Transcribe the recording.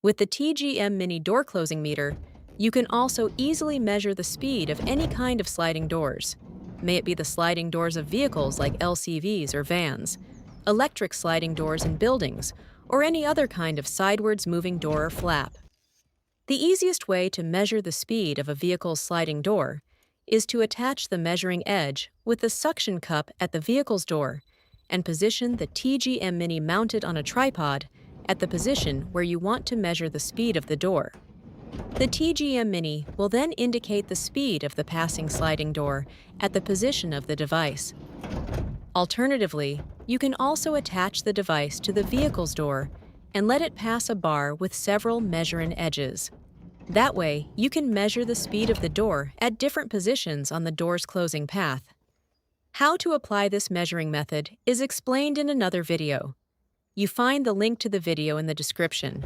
With the TGMmini door closing meter, you can also easily measure the speed of any kind of sliding doors. May it be the sliding doors of vehicles like LCVs or vans, electric sliding doors in buildings, or any other kind of sidewards moving door or flap. The easiest way to measure the speed of a vehicle's sliding door is to attach the measuring edge with the suction cup at the vehicle's door and position the TGMmini mounted on a tripod at the position where you want to measure the speed of the door. The TGMmini will then indicate the speed of the passing sliding door at the position of the device. Alternatively, you can also attach the device to the vehicle's door and let it pass a bar with several measuring edges. That way, you can measure the speed of the door at different positions on the door's closing path. How to apply this measuring method is explained in another video. You find the link to the video in the description.